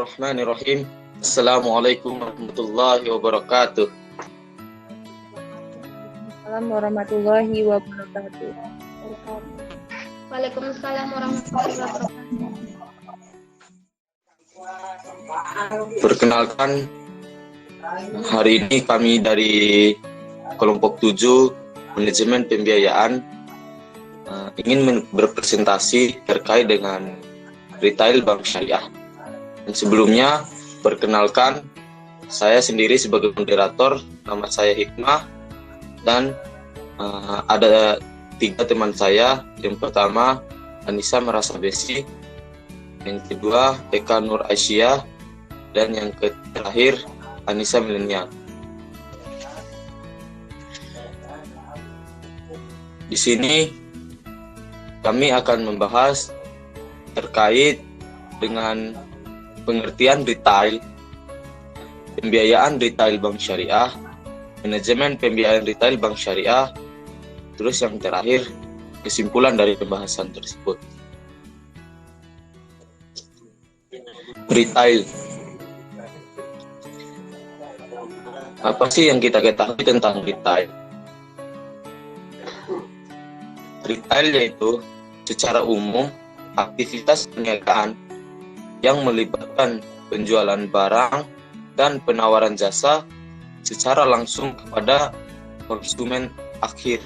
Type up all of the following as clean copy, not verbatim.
Bismillahirrahmanirrahim. Assalamualaikum warahmatullahi wabarakatuh. Assalamualaikum warahmatullahi wabarakatuh. Waalaikumsalam warahmatullahi wabarakatuh. Perkenalkan, hari ini kami dari kelompok 7 manajemen pembiayaan ingin berpresentasi terkait dengan retail bank syariah. Dan sebelumnya, perkenalkan, saya sendiri sebagai moderator, nama saya Hikmah, dan ada 3 teman saya. Yang pertama, Anissa Merasabesi, yang kedua, Eka Nur Aisyah, dan yang terakhir, Anissa Milenial. Di sini, kami akan membahas terkait dengan pengertian retail, pembiayaan retail bank syariah, manajemen pembiayaan retail bank syariah, terus yang terakhir kesimpulan dari pembahasan tersebut. Retail. Apa sih yang kita ketahui tentang retail? Retail yaitu secara umum aktivitas perniagaan yang melibatkan penjualan barang dan penawaran jasa secara langsung kepada konsumen akhir.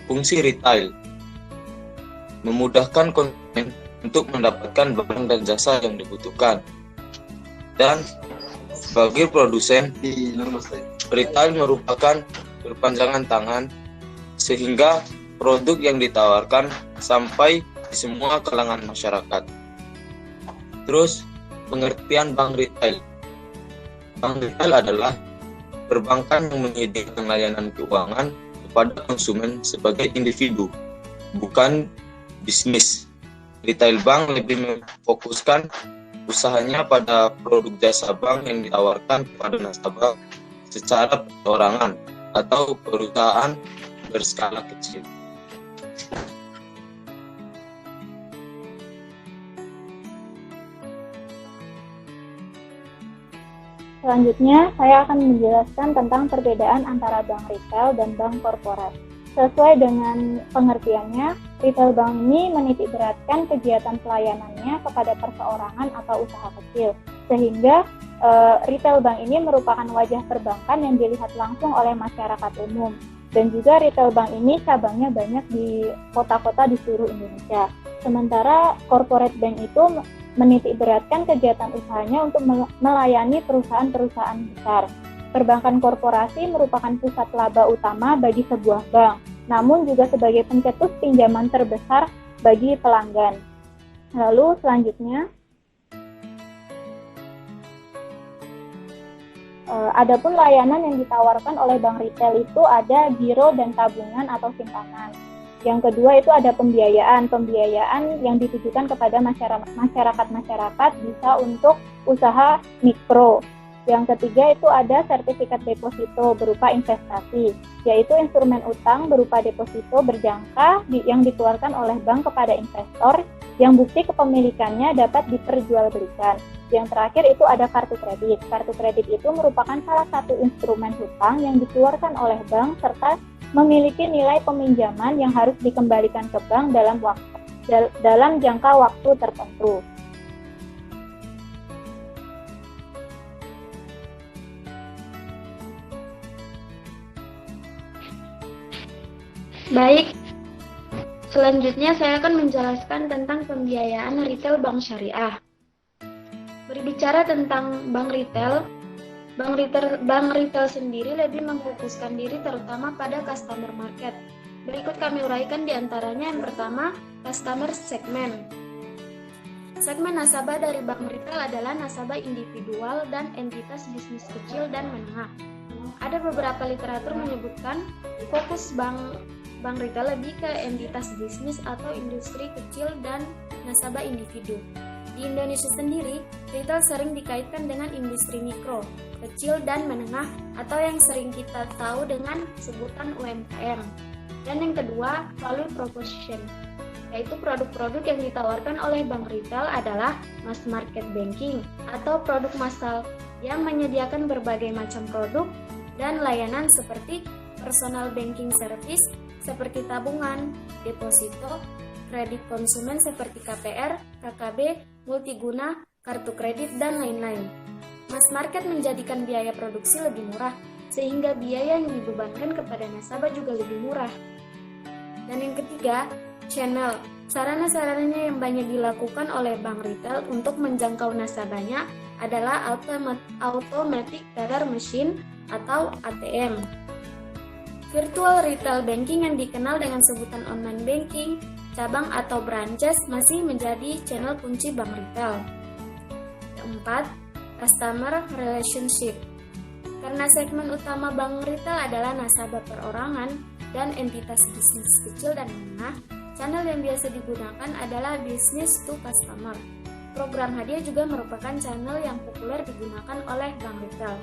Fungsi retail memudahkan konsumen untuk mendapatkan barang dan jasa yang dibutuhkan. Dan sebagai produsen, retail merupakan perpanjangan tangan sehingga produk yang ditawarkan sampai di semua kalangan masyarakat. Terus, pengertian bank retail. Bank retail adalah perbankan yang menyediakan layanan keuangan kepada konsumen sebagai individu, bukan bisnis. Retail bank lebih memfokuskan usahanya pada produk jasa bank yang ditawarkan kepada nasabah secara perorangan atau perusahaan berskala kecil. Selanjutnya, saya akan menjelaskan tentang perbedaan antara bank retail dan bank korporat. Sesuai dengan pengertiannya, retail bank ini menitikberatkan kegiatan pelayanannya kepada perseorangan atau usaha kecil, sehingga retail bank ini merupakan wajah perbankan yang dilihat langsung oleh masyarakat umum. Dan juga retail bank ini cabangnya banyak di kota-kota di seluruh Indonesia. Sementara corporate bank itu menitikberatkan kegiatan usahanya untuk melayani perusahaan-perusahaan besar. Perbankan korporasi merupakan pusat laba utama bagi sebuah bank, namun juga sebagai pencetus pinjaman terbesar bagi pelanggan. Lalu selanjutnya, adapun layanan yang ditawarkan oleh bank retail itu ada giro dan tabungan atau simpanan. Yang kedua itu ada pembiayaan yang ditujukan kepada masyarakat bisa untuk usaha mikro. Yang ketiga itu ada sertifikat deposito berupa investasi, yaitu instrumen utang berupa deposito berjangka yang dikeluarkan oleh bank kepada investor yang bukti kepemilikannya dapat diperjualbelikan. Yang terakhir itu ada kartu kredit. Kartu kredit itu merupakan salah satu instrumen hutang yang dikeluarkan oleh bank serta memiliki nilai peminjaman yang harus dikembalikan ke bank dalam jangka waktu tertentu. Baik, selanjutnya saya akan menjelaskan tentang pembiayaan retail bank syariah. Berbicara tentang bank retail sendiri lebih memfokuskan diri terutama pada customer market. Berikut kami uraikan diantaranya. Yang pertama, customer segment. Segmen nasabah dari bank retail adalah nasabah individual dan entitas bisnis kecil dan menengah. Ada beberapa literatur menyebutkan fokus bank retail lebih ke entitas bisnis atau industri kecil dan nasabah individu. Di Indonesia sendiri, retail sering dikaitkan dengan industri mikro, kecil dan menengah atau yang sering kita tahu dengan sebutan UMKM. Dan yang kedua, value proposition. yaitu produk-produk yang ditawarkan oleh bank retail adalah mass market banking atau produk massal yang menyediakan berbagai macam produk dan layanan seperti personal banking service seperti tabungan, deposito, kredit konsumen seperti KPR, KKB, multiguna, kartu kredit, dan lain-lain. Mass market menjadikan biaya produksi lebih murah, sehingga biaya yang dibebankan kepada nasabah juga lebih murah. Dan yang ketiga, channel. Sarana-sarananya yang banyak dilakukan oleh bank retail untuk menjangkau nasabahnya adalah automatic teller machine atau ATM. Virtual retail banking yang dikenal dengan sebutan online banking, cabang atau branches masih menjadi channel kunci bank retail. Keempat, customer relationship. Karena segmen utama bank retail adalah nasabah perorangan dan entitas bisnis kecil dan menengah, channel yang biasa digunakan adalah business to customer. Program hadiah juga merupakan channel yang populer digunakan oleh bank retail.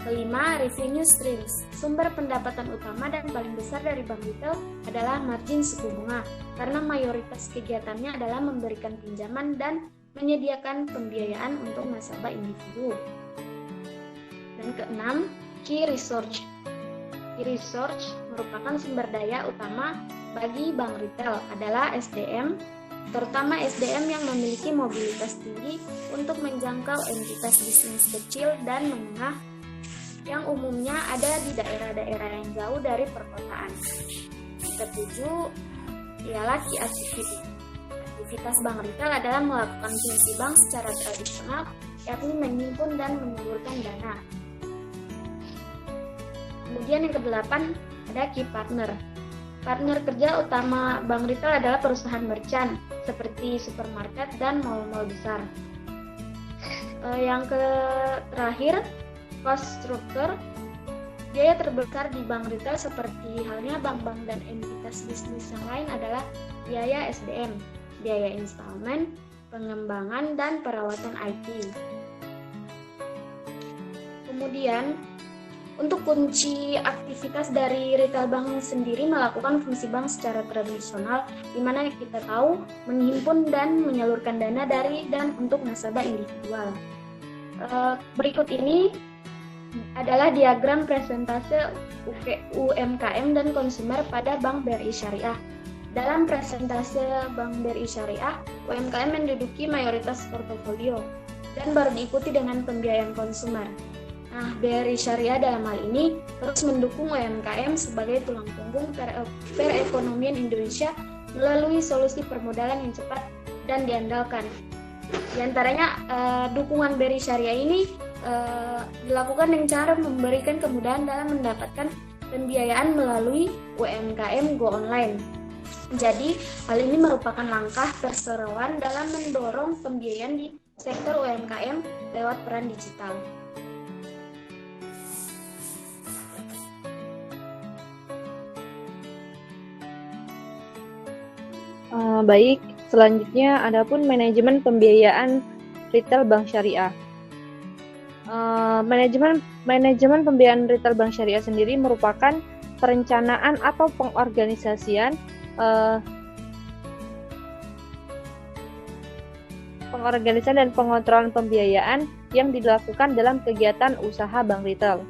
Kelima, revenue streams. Sumber pendapatan utama dan paling besar dari bank retail adalah margin suku bunga, karena mayoritas kegiatannya adalah memberikan pinjaman dan menyediakan pembiayaan untuk nasabah individu. Dan keenam, key research. Key research merupakan sumber daya utama bagi bank retail adalah SDM, terutama SDM yang memiliki mobilitas tinggi untuk menjangkau entitas bisnis kecil dan menengah yang umumnya ada di daerah-daerah yang jauh dari perkotaan. Ketujuh, ialah key activity. Aktivitas bank retail adalah melakukan fungsi bank secara tradisional, yakni menyimpan dan menyalurkan dana. Kemudian yang kedelapan, ada key partner. Partner kerja utama bank retail adalah perusahaan merchant, seperti supermarket dan mal-mal besar. Yang terakhir, cost structure. Biaya terbesar di bank retail seperti halnya bank-bank dan entitas bisnis yang lain adalah biaya SDM, biaya installment, pengembangan, dan perawatan IT. Kemudian, untuk kunci aktivitas dari retail bank sendiri melakukan fungsi bank secara tradisional, di mana kita tahu menghimpun dan menyalurkan dana dari dan untuk nasabah individual. Berikut ini adalah diagram presentase UMKM dan konsumer pada Bank BRI Syariah. Dalam presentase Bank BRI Syariah, UMKM menduduki mayoritas portofolio dan baru diikuti dengan pembiayaan konsumer. Nah, BRI Syariah dalam hal ini terus mendukung UMKM sebagai tulang punggung perekonomian Indonesia melalui solusi permodalan yang cepat dan diandalkan. Di antaranya, dukungan BRI Syariah ini dilakukan dengan cara memberikan kemudahan dalam mendapatkan pembiayaan melalui UMKM Go Online. Jadi, hal ini merupakan langkah perseroan dalam mendorong pembiayaan di sektor UMKM lewat peran digital. Baik, selanjutnya adapun manajemen pembiayaan retail bank syariah. Manajemen pembiayaan retail bank syariah sendiri merupakan perencanaan atau pengorganisasian dan pengontrolan pembiayaan yang dilakukan dalam kegiatan usaha bank retail.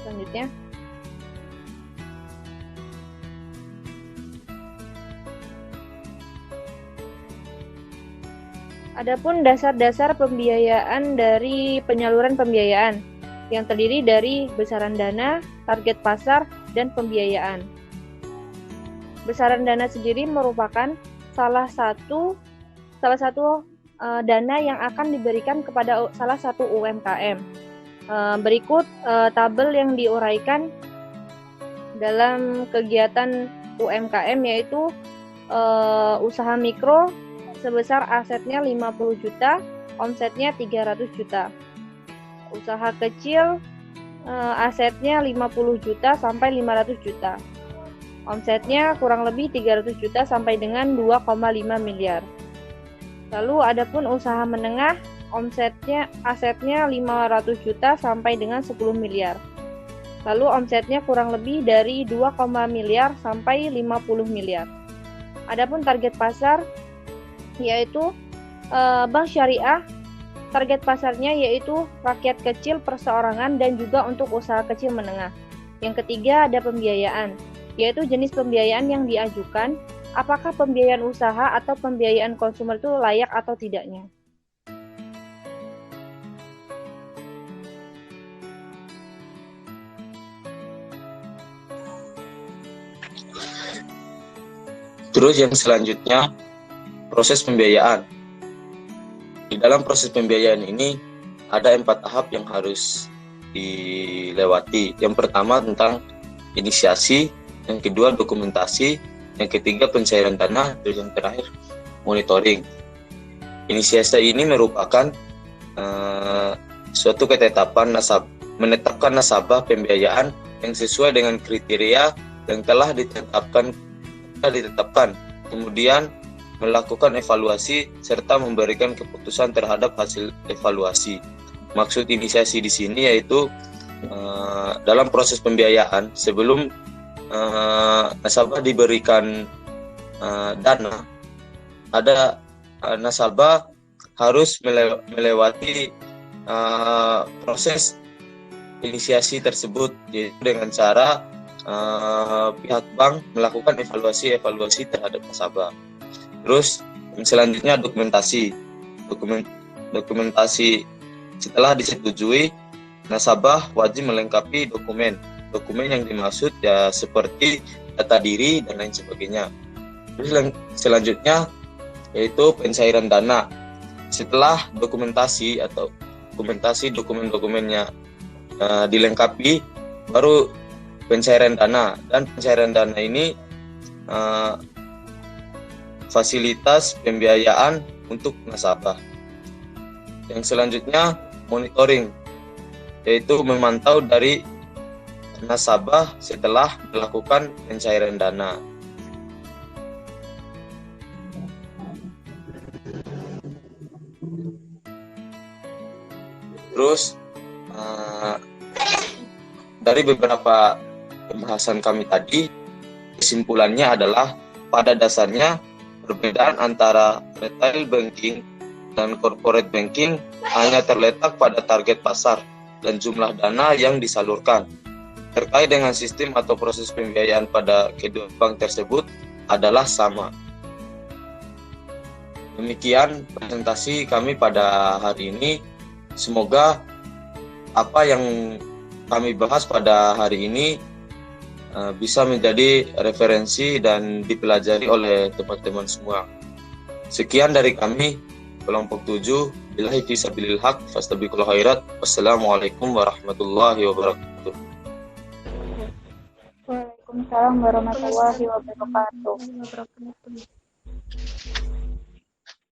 Selanjutnya, adapun dasar-dasar pembiayaan dari penyaluran pembiayaan yang terdiri dari besaran dana, target pasar, dan pembiayaan. Besaran dana sendiri merupakan salah satu dana yang akan diberikan kepada salah satu UMKM. Berikut tabel yang diuraikan dalam kegiatan UMKM, yaitu usaha mikro sebesar asetnya 50 juta, omsetnya 300 juta. Usaha kecil asetnya 50 juta sampai 500 juta. Omsetnya kurang lebih 300 juta sampai dengan 2,5 miliar. Lalu adapun usaha menengah, asetnya 500 juta sampai dengan 10 miliar. Lalu omsetnya kurang lebih dari 2, miliar sampai 50 miliar. Adapun target pasar yaitu bank syariah, target pasarnya yaitu rakyat kecil, perseorangan, dan juga untuk usaha kecil menengah. Yang ketiga ada pembiayaan, yaitu jenis pembiayaan yang diajukan, apakah pembiayaan usaha atau pembiayaan konsumer itu layak atau tidaknya. Terus yang selanjutnya, proses pembiayaan. Di dalam proses pembiayaan ini ada 4 tahap yang harus dilewati. Yang pertama tentang inisiasi, yang kedua dokumentasi, yang ketiga pencairan dana, dan yang terakhir monitoring. Inisiasi ini merupakan suatu ketetapan menetapkan nasabah pembiayaan yang sesuai dengan kriteria yang telah ditetapkan, kemudian melakukan evaluasi serta memberikan keputusan terhadap hasil evaluasi. Maksud inisiasi di sini yaitu dalam proses pembiayaan sebelum nasabah diberikan dana, ada nasabah harus melewati proses inisiasi tersebut, yaitu dengan cara pihak bank melakukan evaluasi terhadap nasabah. Terus selanjutnya dokumentasi. Dokumentasi setelah disetujui, nasabah wajib melengkapi dokumen yang dimaksud ya seperti data diri dan lain sebagainya. Terus selanjutnya yaitu pencairan dana. Setelah dokumentasi dokumen-dokumennya dilengkapi, baru pencairan dana. Dan pencairan dana ini fasilitas pembiayaan untuk nasabah. Yang selanjutnya monitoring, yaitu memantau dari nasabah setelah melakukan pencairan dana. Terus dari beberapa pembahasan kami tadi, kesimpulannya adalah pada dasarnya perbedaan antara retail banking dan corporate banking hanya terletak pada target pasar dan jumlah dana yang disalurkan. Terkait dengan sistem atau proses pembiayaan pada kedua bank tersebut adalah sama. Demikian presentasi kami pada hari ini. Semoga apa yang kami bahas pada hari ini bisa menjadi referensi dan dipelajari oleh teman-teman semua. Sekian dari kami, kelompok 7. Billahi fi sabilil haq, fastabiqul khairat. Wassalamualaikum warahmatullahi wabarakatuh. Waalaikumsalam warahmatullahi wabarakatuh.